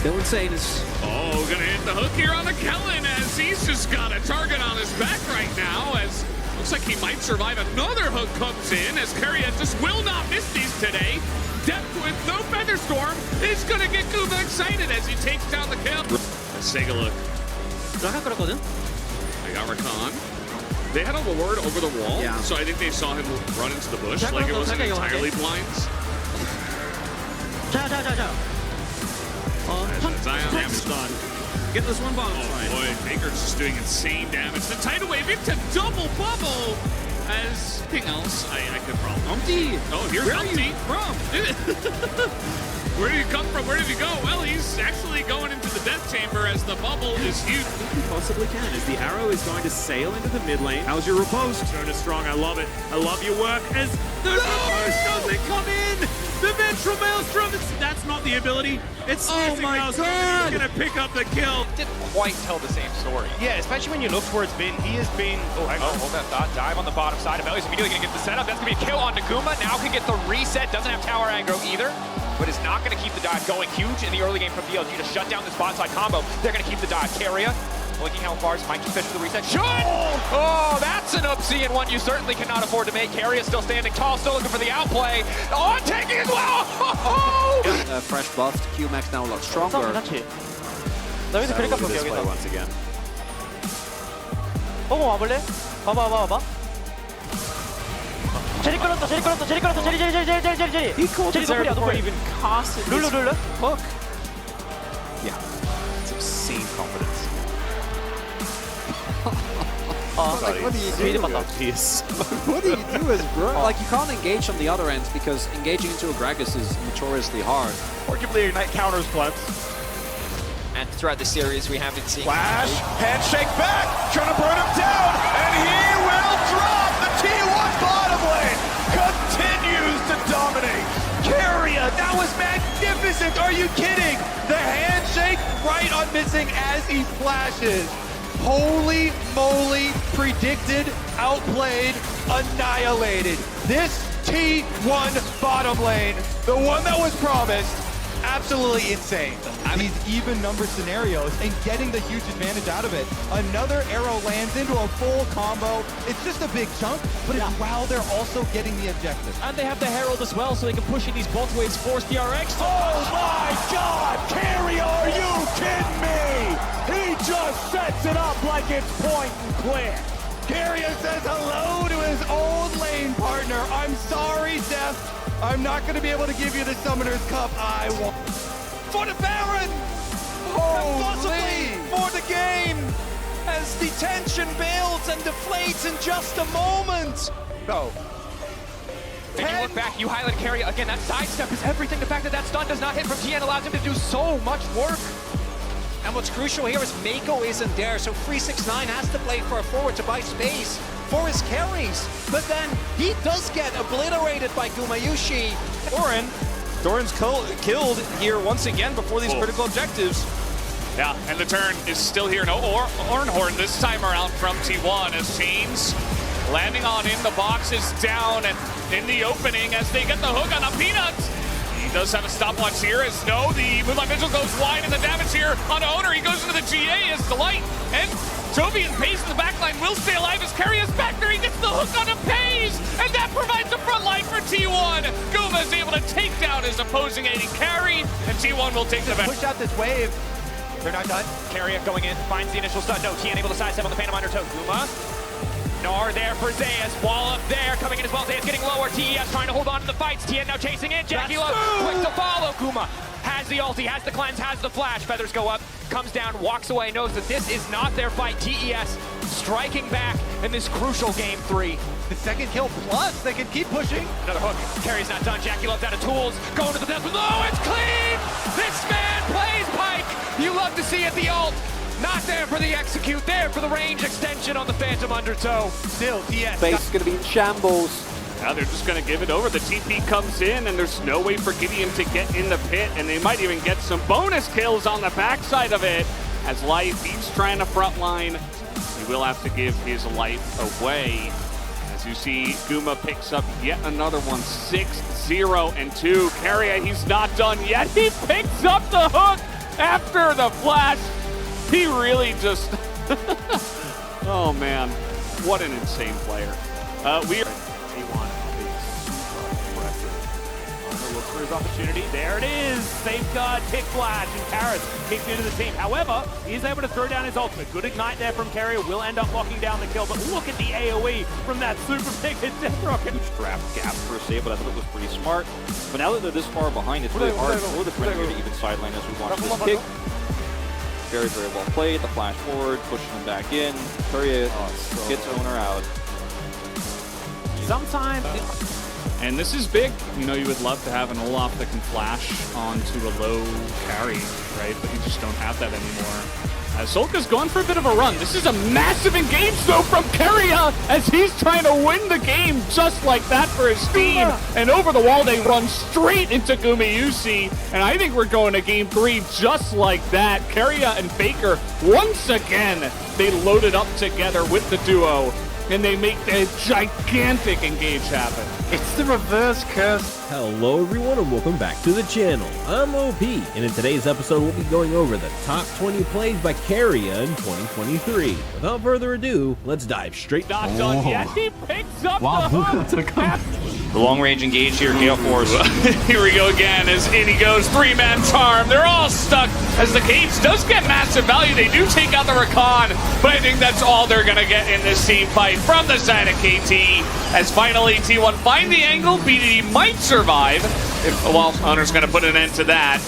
Still insane. Oh, gonna hit the hook here on the Kellen as he's just got a target on his back right now as looks like he might survive. Another hook comes in as Keria just will not miss these today. Depth with no Featherstorm is gonna get Kuma excited as he takes down the kill. Let's take a look. They got Rakan. They had a ward over the wall, so I think they saw him run into the bush like it wasn't entirely blinds. Zion damage done. Get this one bottom side. Oh boy, Baker's just doing insane damage. The tidal wave into double bubble. As anything else, I could probably. Umpty! Oh, here's Where Umpty. are you from? Where did he come from? Where did he go? Well, he's actually going into the death chamber as the bubble is huge. He possibly can, as the arrow is going to sail into the mid lane. How's your riposte? Turn is strong. I love it. I love your work. As the riposte doesn't come in. The ventral maelstrom. That's not the ability. It's Snitching Maelstrom. He's gonna pick up the kill. Didn't quite tell the same story. Yeah, especially when you look towards Vin. He has been. Oh, hang on. Hold that thought. Dive on the bottom side. Amelio's immediately gonna get the setup. That's gonna be a kill on Naguma. Now can get the reset. Doesn't have tower aggro either, but is not gonna keep the dive going. Huge in the early game from VLG to shut down this bot side combo. They're gonna keep the dive. Keria looking how far might just fish for the reset. Should! Oh, that's an upsie and one you certainly cannot afford to make. Keria still standing tall, still looking for the outplay. Oh, taking as well! Fresh buffed. Q-Max now a lot stronger. 여기서 그러니까 볼게 This way 여기서. once again. 와볼래? 봐봐. 제리 끌었어. 제리. He called 제리 this arrow before 노플이야. he even cast it. 룰루. Hook. Yeah. It's obscene confidence. Like, what do you 스피드 do? 봤다. What do you do as bro? Like, you can't engage on the other end because engaging into a Gragas is notoriously hard. Arguably, Ignite counters Plebs. And throughout the series, we have been seeing Flash, handshake back, trying to burn him down, and he will drop. The T1 bottom lane continues to dominate. Keria, that was magnificent. Are you kidding? The handshake right on missing as he flashes. Holy moly, predicted, outplayed, annihilated. This T1 bottom lane, the one that was promised, absolutely insane. These even number scenarios and getting the huge advantage out of it. Another arrow lands into a full combo. It's just a big chunk, but it's while they're also getting the objective. And they have the Herald as well, so they can push in these bot waves, force the RX. Oh my God! Keria, are you kidding me? He just sets it up like it's point and click. Keria says hello to his old lane partner. I'm sorry, Death. I'm not going to be able to give you the Summoner's Cup I want. For the Baron! And possibly for the game! As the tension builds and deflates in just a moment! No. And you look back, you highlight Keria. Again, that sidestep is everything. The fact that that stun does not hit from TN allows him to do so much work. And what's crucial here is Mako isn't there, so 369 has to play for a forward to buy space for his carries. But then he does get obliterated by Gumayushi. Doran's killed here once again before these critical objectives. Yeah, and the turn is still here. No Ornhorn this time around from T1 as Chains landing on in the box is down and in the opening as they get the hook on a Peanut. He does have a stopwatch here as the Moonlight Vigil goes wide and the damage here on Owner. He goes into the GA as Delight and Toby and Pace in the backline will stay alive as Keria's back there. He gets the hook on a Pace and that provides the front line for T1. Guma is able to take down his opposing AD carry and T1 will take the back. Push out this wave. They're not done. Keria going in, finds the initial stun. No, TN able to sidestep on the Phantom Undertow. Guma. Nar there for Zayas. Wall up there, coming in as well. Zayas getting lower. TES trying to hold on to the fights. TN now chasing in. Jackie Low, quick to follow. Guma has the ulti, has the cleanse, has the flash. Feathers go up, comes down, walks away, knows that this is not their fight. TES striking back in this crucial game 3. The second kill plus, they can keep pushing. Another hook. Carry's not done. Jackie Love's out of tools. Going to the depth. Oh, it's clean! This man plays Pike. You love to see it. The ult. Not there for the execute. There for the range extension on the Phantom Undertow. Still, TS. Base is going to be in shambles. Now they're just going to give it over. The TP comes in, and there's no way for Gideon to get in the pit, and they might even get some bonus kills on the backside of it. As Life, he's trying to frontline. He will have to give his life away. As you see, Guma picks up yet another one, 6-0-2. Keria, he's not done yet. He picks up the hook after the flash. He really just... oh, man. What an insane player. We are... T1 being super aggressive. Look for his opportunity. There it is. Safeguard, pick flash, and Karis kicked into the team. However, he is able to throw down his ultimate. Good ignite there from Keria. Will end up locking down the kill. But look at the AoE from that super big death rocket. Huge draft gap per se, but I thought it was pretty smart. But now that they're this far behind, it's really hard for the Premier to even sideline as we watch this kick. Very, very well played. The flash forward, pushing him back in. Keria gets owner out. Sometimes... And this is big. You know, you would love to have an Olaf that can flash onto a low carry, right? But you just don't have that anymore. Solka's going for a bit of a run. This is a massive engage, though, from Keria as he's trying to win the game just like that for his team. And over the wall, they run straight into Gumayusi. And I think we're going to game 3 just like that. Keria and Faker, once again, they loaded up together with the duo. And they make a gigantic engage happen. It's the reverse curse. Hello everyone and welcome back to the channel. I'm OP, and in today's episode we'll be going over the top 20 plays by Keria in 2023. Without further ado, let's dive straight Not done yet. He picks up the hook. The long-range engage here, Gale Force. Here we go again as in he goes. 3-man charm. They're all stuck as the cage does get massive value. They do take out the Rakan, but I think that's all they're going to get in this team fight from the side of KT. As finally T1 find the angle, BDD might survive. Well, Hunter's going to put an end to that.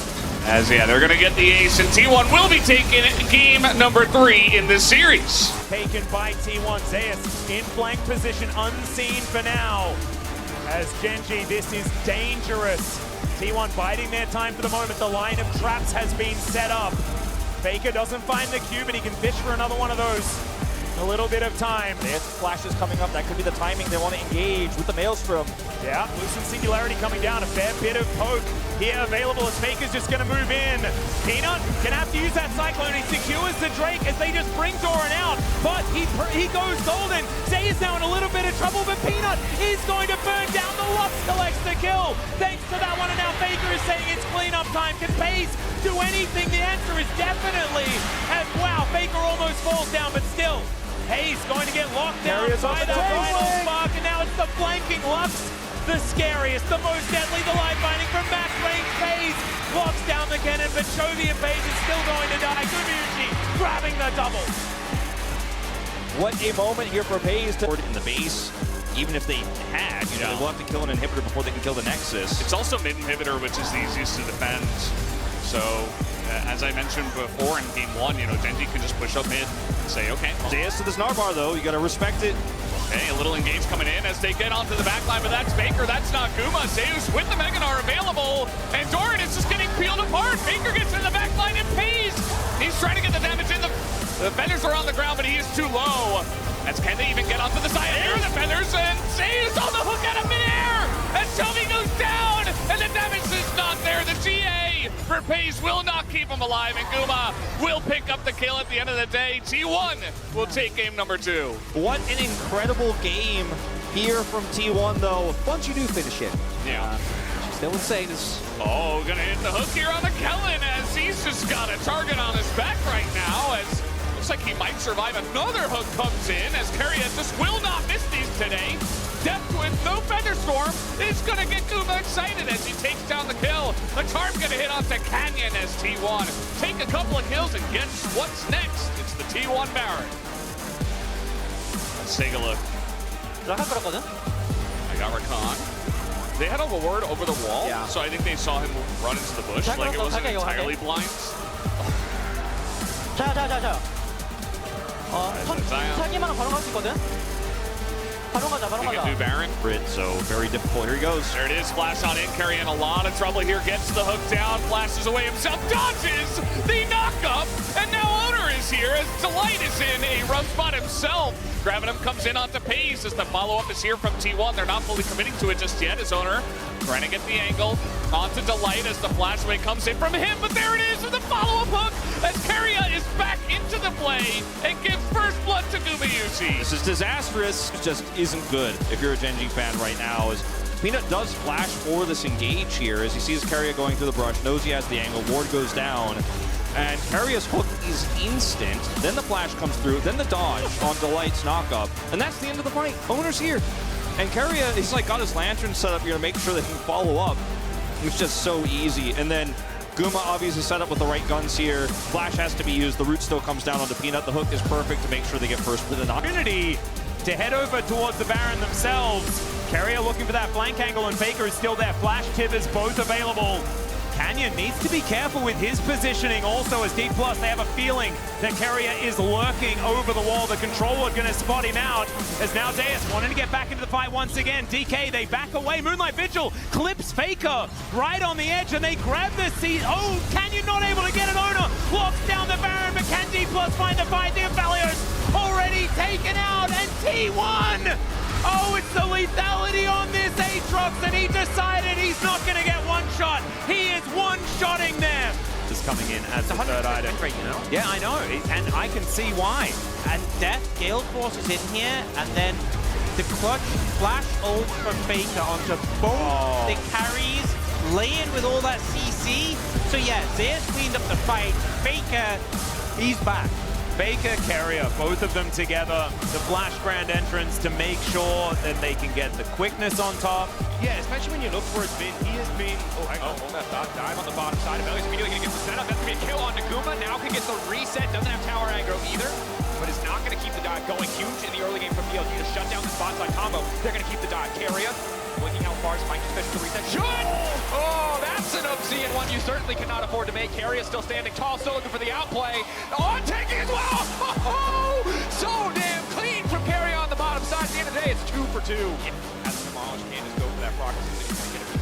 As, yeah, they're going to get the ace, and T1 will be taking game number 3 in this series. Taken by T1. Zeus in flank position, unseen for now. As Genji, this is dangerous. T1 biding their time for the moment. The line of traps has been set up. Faker doesn't find the cube, and he can fish for another one of those. A little bit of time. There's flashes coming up. That could be the timing they want to engage with the Maelstrom. Yeah, Loosen Singularity coming down. A fair bit of poke here available as Faker's just going to move in. Peanut can have to use that Cyclone. He secures the Drake as they just bring Doran out. But he goes golden. Zay is now in a little bit of trouble, but Peanut is going to burn down. The Lux collects the kill. Thanks to that one, and now Faker is saying it's cleanup time. Can Pace do anything? The answer is definitely. And wow, Faker almost falls down, but still. Hayes going to get locked down by the final spark, and now it's the flanking Lux. The scariest, the most deadly, the life binding from max range. Hayes locks down the cannon, but Chovy and Hayes is still going to die. Gumayusi grabbing the double. What a moment here for Hayes to in the base. Even if they had, you know, they will have to kill an inhibitor before they can kill the Nexus. It's also mid inhibitor, which is the easiest to defend. So, as I mentioned before in game 1, you know, Genji can just push up mid and say, okay. Zeus to this Narbar, though. You got to respect it. Okay, a little engage coming in as they get onto the backline, but that's Baker, that's not Guma. Zeus with the Meganar available, and Doran is just getting peeled apart. Baker gets in the backline and pays. He's trying to get the damage in. The feathers are on the ground, but he is too low. As can they even get onto the side? There are the feathers, and Zeus on the hook out of midair! And Chovy goes down, and the damage is not there. The GA for Pace will not keep him alive, and Guma will pick up the kill at the end of the day. T1 will take game number 2. What an incredible game here from T1, though. Once you do finish it. Yeah. Still insane. Oh, gonna hit the hook here on the Kellen as he's just got a target on his back right now. As looks like he might survive. Another hook comes in as Keria just will not miss these today. Depth with no Featherstorm is going to get Guma excited as he takes down the kill. The charm going to hit onto Canyon as T1 take a couple of kills and guess what's next? It's the T1 Baron. Let's take a look. I got Rakan. They had a ward over the wall, so I think they saw him run into the bush like it wasn't entirely blind. 타기만 바로 갈 수 있거든? 바로 가자, 바로 He 가자. can do Baron. So very difficult. Here he goes. There it is. Flash on in. Keria in a lot of trouble here. Gets the hook down. Flashes away himself. Dodges the knockup. And now Owner is here as Delight is in a rough spot himself. Grabbing him comes in onto Pace as the follow-up is here from T1. They're not fully committing to it just yet as Owner trying to get the angle onto Delight as the flashaway comes in from him. But there it is with the follow-up hook as Keria is back into the play and gives first blood to Gumayusi. This is disastrous. It just isn't good if you're a Genji fan right now. As Peanut does flash for this engage here as he sees Keria going through the brush, knows he has the angle, ward goes down. And Keria's hook is instant, then the flash comes through, then the dodge on Delight's knockup, and that's the end of the fight. Owner's here. And Keria, he's like got his lantern set up here to make sure that he can follow up. It's just so easy. And then Guma obviously set up with the right guns here. Flash has to be used. The root still comes down onto Peanut. The hook is perfect to make sure they get first with an opportunity to head over towards the Baron themselves. Keria looking for that flank angle, and Faker is still there. Flash, Tibbers, both available. Canyon needs to be careful with his positioning also, as D+, they have a feeling that Keria is lurking over the wall. The controller going to spot him out, as now Deus wanting to get back into the fight once again. DK, they back away. Moonlight Vigil clips Faker right on the edge, and they grab the seat. Oh, Canyon not able to get an owner. Locks down the Baron, but can D+ find the fight? The Aphelios already taken out, and T1! Oh, it's the lethality on this Aatrox, and he decided he's not going to get one shot. He is one-shotting them. Just coming in as the third item. Rate, you know? Yeah, I know, and I can see why. And Death, Gale Force is in here, and then the clutch flash ult from Faker onto both the carries, laying with all that CC. So yeah, Zeus cleaned up the fight. Faker, he's back. Faker, Keria, both of them together. The Flash Grand Entrance to make sure that they can get the quickness on top. Yeah, especially when you look for his bin. He has been... Oh, hang on. Hold that thought. Dive on the bottom side. Melhores immediately going to get the setup. That's going to be a kill on Guma. Now can get the reset. Doesn't have tower aggro either, but is not going to keep the dive going. Huge in the early game from BLG to shut down this bot side combo. They're going to keep the dive. Keria looking how far Spike is finished the reset. Should! Oh, that's an Obsidian one you certainly cannot afford to make. Keria still standing tall, still looking for the outplay. Oh, taking as well! Oh, so damn clean from Keria on the bottom side. At the end of the day, it's 2 for 2. Yeah, that's demolished. Can't just go for that progress.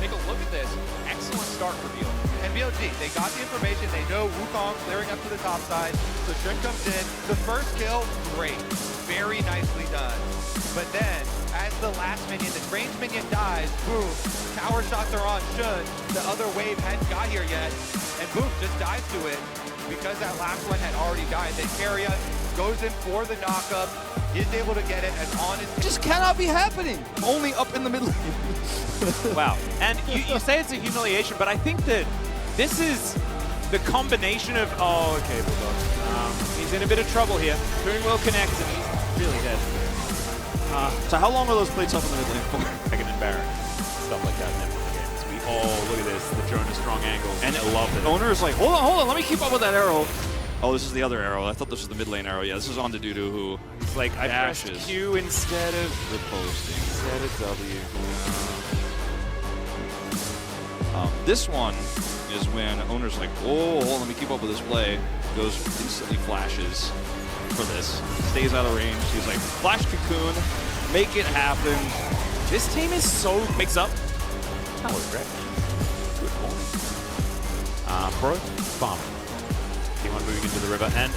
Take a look at this. Excellent start for BLG. And BLG, they got the information. They know Wukong clearing up to the top side. So Shrink comes in. The first kill, great. Very nicely done. But then, as the last minion, the ranged minion dies, boom, tower shots are on Shun. The other wave hadn't got here yet. And boom, just dies to it. Because that last one had already died. Then Keria goes in for the knockup, is able to get it, and on his... Just cannot be happening. Only up in the middle. Wow. And you say it's a humiliation, but I think that this is the combination of... Oh, okay, Bulldog. He's in a bit of trouble here. Boon will connect, and he's really dead. So how long are those plates up in the mid lane for? Dragon and Baron. Stuff like that in every games. Oh, look at this. The Jonah strong angles. And I love it. Owner is like, hold on, let me keep up with that arrow. Oh, this is the other arrow. I thought this was the mid lane arrow. Yeah, this is on to Dudu who It's like I pressed Q instead of riposting. Instead of W. This one is when Owner's like, oh, let me keep up with this play. Goes instantly flashes for this. Stays out of range. He's like, flash cocoon, make it happen. This team is so mixed up. Hello, Greg. Good morning. Pro, farm. T1 moving into the river, and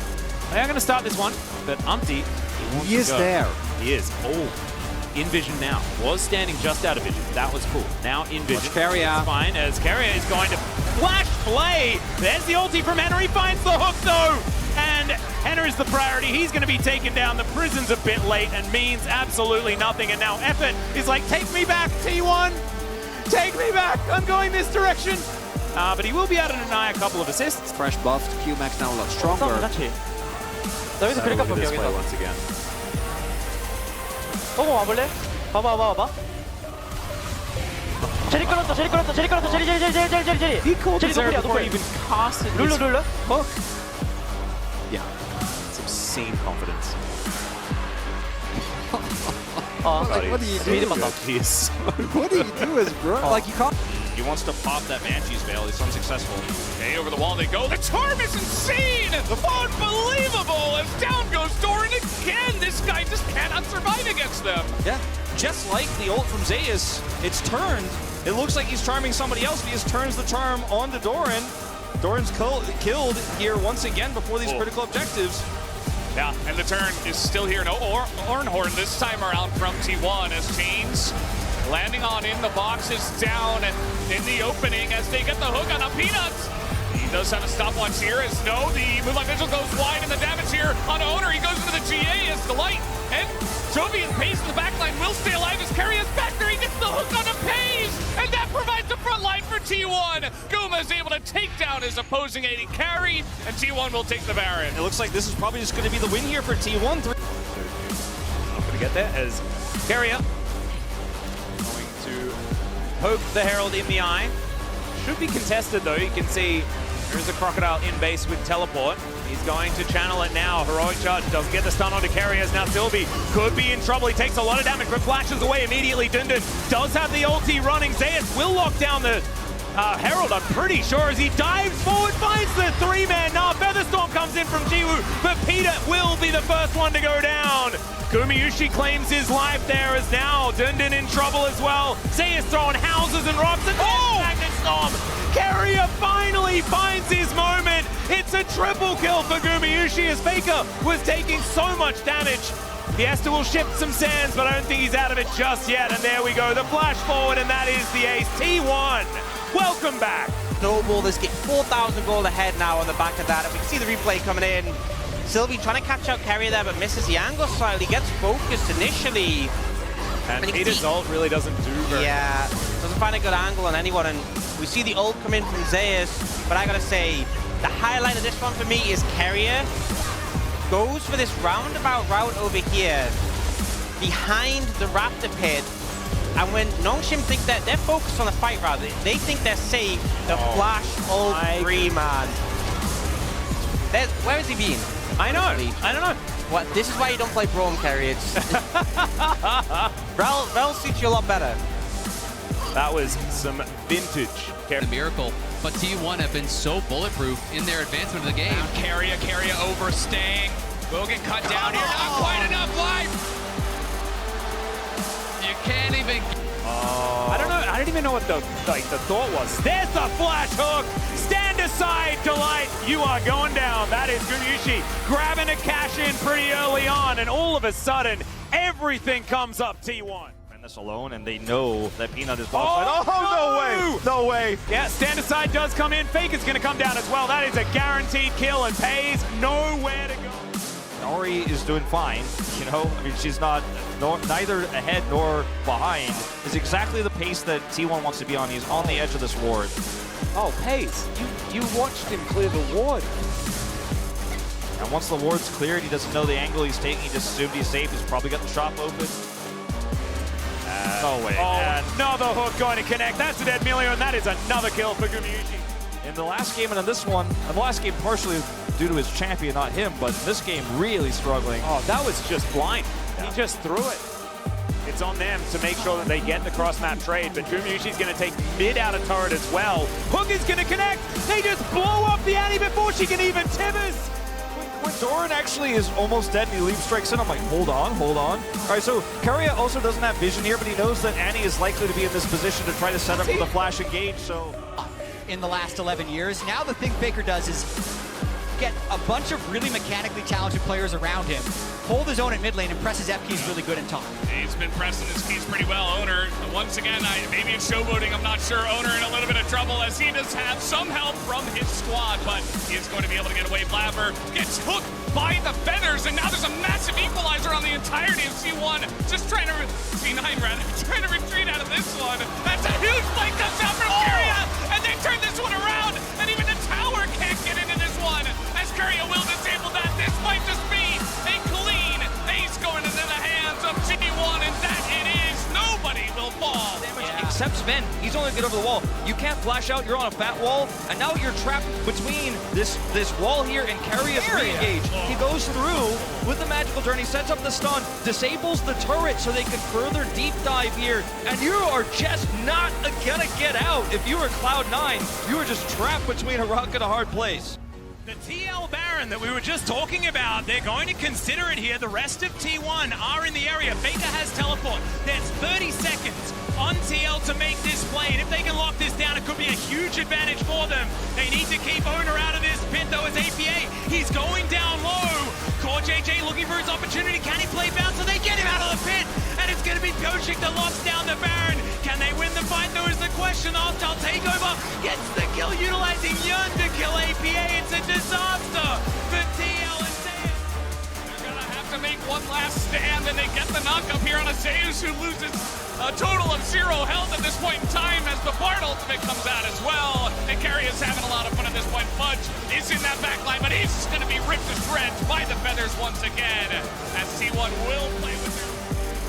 they are going to start this one, but Umpty, He is there. He is. Oh, in vision now. Was standing just out of vision. That was cool. Now in vision. Keria. Fine, as Keria is going to flash play. There's the ulti from Henner. He finds the hook, though. And Henner is the priority. He's going to be taken down. The prison's a bit late and means absolutely nothing. And now Effort is like, take me back, T1. Take me back. I'm going this direction. But he will be able to deny a couple of assists. Fresh buffed. Q-Max now a lot stronger. 여기서 그래 깎을게 This play 여기서. once again. 와볼래? 봐봐. 제리 끌었다. 제리. He called 제리 this 노플이야, before he 노플. even casted his 룰루. hook. Yeah, it's obscene confidence. What do you do? 미드 봤다. He is. What do you do as bro? Like you can't. He wants to pop that Banshee's Veil. He's unsuccessful. Okay, over the wall they go. The charm is insane! Unbelievable! As down goes Doran again! This guy just cannot survive against them! Yeah, just like the ult from Zeus, it's turned. It looks like he's charming somebody else, but he just turns the charm onto Doran. Doran's killed here once again before these critical objectives. Yeah, and the turn is still here. No Ornhorn this time around from T1 as Chains landing on in the boxes down and in the opening as they get the hook on a Peanut. He does have a stopwatch here as no, the Moonlight Vigil goes wide and the damage here on Owner. He goes into the GA as Delight and Jovian Pace in the backline will stay alive as Keria's back there. He gets the hook on a Pace and that provides the front line for T1. T1. Guma is able to take down his opposing AD carry, and T1 will take the Baron. It looks like this is probably just going to be the win here for T1. Not going to get there as Keria going to poke the Herald in the eye. Should be contested though. You can see there's a Crocodile in base with teleport. He's going to channel it now. Heroic charge doesn't get the stun onto Keria as now Sylvie could be in trouble. He takes a lot of damage but flashes away immediately. Dundun does have the ulti running. Zeus will lock down the Herald, I'm pretty sure, as he dives forward, finds the three-man. Now Featherstorm comes in from Jiwoo, but Peter will be the first one to go down. Gumayushi claims his life there as now Dundun in trouble as well. Zeus throwing houses and rocks and Magnet Storm. Keria finally finds his moment. It's a triple kill for Gumayushi as Faker was taking so much damage. Fiesta will shift some sands, but I don't think he's out of it just yet. And there we go, the flash forward, and that is the ace. T1, welcome back. Snowball this game, 4,000 gold ahead now on the back of that. And we can see the replay coming in. Sylvie trying to catch out Keria there, but misses the angle slightly. Gets focused initially. And Peter's ult really doesn't do very Yeah, doesn't find a good angle on anyone. And we see the ult come in from Zeus, but I gotta say, the highlight of this one for me is Keria goes for this roundabout route over here, behind the Raptor pit. And when Nongshim think that they're focused on the fight route, they think they're safe. The flash ult free, man. Where has he been? I don't know. What? This is why you don't play Braum, Keria. Rel suits you a lot better. That was some vintage Keria. The miracle, but T1 have been so bulletproof in their advancement of the game. Now Keria overstaying. Will get cut down here. Not quite enough life. You can't even. I don't know. I don't even know what the thought was. There's the flash hook. Stand aside, Delight. You are going down. That is Gumayushi grabbing a cash in pretty early on, and all of a sudden, everything comes up T1. This alone, and they know that Peanut is bottom side. Oh, no way. Yeah, stand aside does come in. Faker's going to come down as well. That is a guaranteed kill and pays nowhere to go. Nori is doing fine, you know. I mean, she's neither ahead nor behind. It's exactly the pace that T1 wants to be on. He's on the edge of this ward. Oh, Pace, you watched him clear the ward. And once the ward's cleared, he doesn't know the angle he's taking. He just assumed he's safe. He's probably got the shop open. No way. Oh, another hook going to connect. That's a dead Melio, and that is another kill for Gumayushi. In the last game and in this one, and the last game partially due to his champion, not him, but this game really struggling. Oh, that was just blind. Yeah. He just threw it. It's on them to make sure that they get the cross-map trade, but Gumayushi's going to take mid out of turret as well. Hook is going to connect. They just blow up the Annie before she can even Tibbers. When Doran actually is almost dead and he leap strikes in, I'm like, hold on. All right, so Keria also doesn't have vision here, but he knows that Annie is likely to be in this position to try to set up with a flash engage, so... In the last 11 years, now the thing Faker does is get a bunch of really mechanically talented players around him, hold his own at mid lane, and press his F keys really good in top. He's been pressing his keys pretty well. Owner, once again, maybe it's showboating, I'm not sure. Owner in a little bit of trouble as he does have some help from his squad, but he is going to be able to get away. Blabber gets hooked by the feathers, and now there's a massive equalizer on the entirety of C1. Just trying to, C9 rather, trying to retreat out of this one. That's a huge play comes out from Keria, and they turn this one around, and even the tower can't get into this one, as Keria will disable that. This might just be a clean ace going into the hands of T1, and that it is. Nobody will fall. Except Sven, he's only good over the wall. You can't flash out, you're on a fat wall, and now you're trapped between this wall here and Keria's re-engage. He goes through with the magical turn, he sets up the stun, disables the turret so they can further deep dive here, and you are just not gonna get out. If you were Cloud9, you were just trapped between a rock and a hard place. The TL Baron that we were just talking about, they're going to consider it here. The rest of T1 are in the area. Faker has teleport. There's 30 seconds on TL to make this play, and if they can lock this down, it could be a huge advantage for them. They need to keep Owner out of this pit, though, as APA, he's going down low. Core JJ looking for his opportunity. Can he play bounce? So they get him out of the pit, and it's going to be Koshik that locks down the Baron. Can they win the fight, though, is the question. Arctal takeover gets the kill, utilizing Yun to kill APA. It's a disaster for TL and Zeus. They're going to have to make one last stand, and they get the knock up here on a Zeus who loses a total of 0 health at this point in time as the Bard ultimate comes out as well. is in that backline, but he's going to be ripped to shreds by the feathers once again, as T1 will play with him.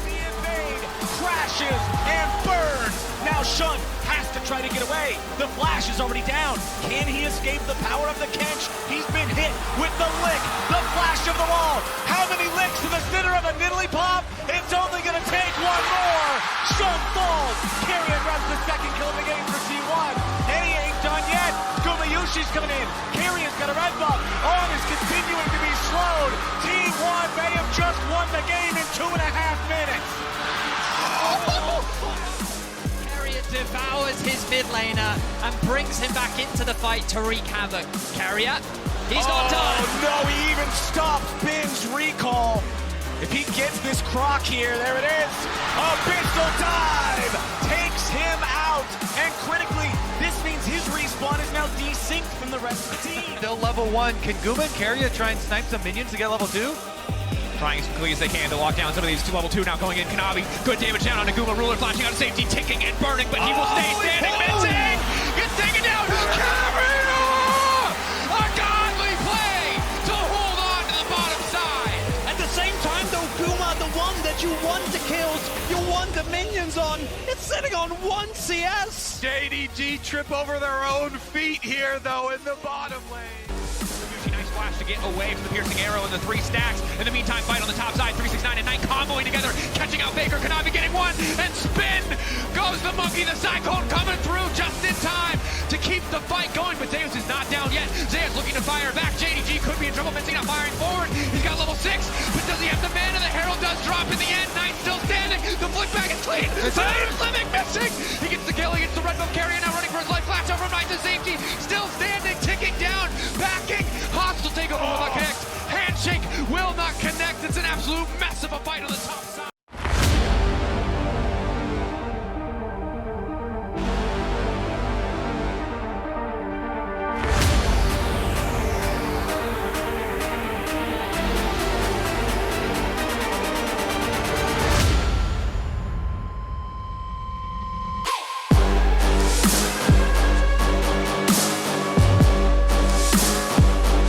The invade crashes and burns. Now Shunt has to try to get away. The flash is already down. Can he escape the power of the Kench? He's been hit with the lick, the flash of the wall. How many licks to the center of a Nidalee Pop? It's only going to take one more. Shunt falls. Keria grabs the second kill of the game for T1. And he ain't done yet. Gumayushi's coming in. Keria's got a red buff. On is continuing to be slowed. T1 may have just won the game in 2.5 minutes. Keria devours his mid laner and brings him back into the fight to wreak havoc. Keria, he's not done. No, he even stops Bin's recall. If he gets this croc here, there it is. Abyssal dive takes him out. And critically, this means his respawn is now desynced from the rest of the team. Still level 1. Can Guma and Keria try and snipe some minions to get level 2? Trying as quickly as they can to lock down some of these to level 2 now going in. Kanavi, good damage down on Naguma. Ruler flashing out of safety, ticking and burning, but he will stay standing. Missing! Gets taken down! Keria! A godly play to hold on to the bottom side! At the same time though, Guma, the one that you want the kills, you want the minions on, it's sitting on 1 CS! JDG trip over their own feet here though in the bottom lane. Nice flash to get away from the piercing arrow and the 3 stacks. In the meantime, fight on the top side. 369 and 9 comboing together, catching out Baker. Kanavi getting one, and spin goes the monkey. The Cyclone coming through just in time to keep the fight going. But Zeus is not down yet. Zeus looking to fire back. JDG could be in trouble, missing, not firing forward. He's got level 6, but does he have the mana? The Herald does drop in the end. 9 still standing. The flick back is clean. Living missing. He gets the kill. He gets the red buff. Keria now running for his life. Flash over Knight to safety. Still standing, ticking down, backing. Hostile takeover will not connect. Handshake will not connect. It's an absolute mess of a fight on the top.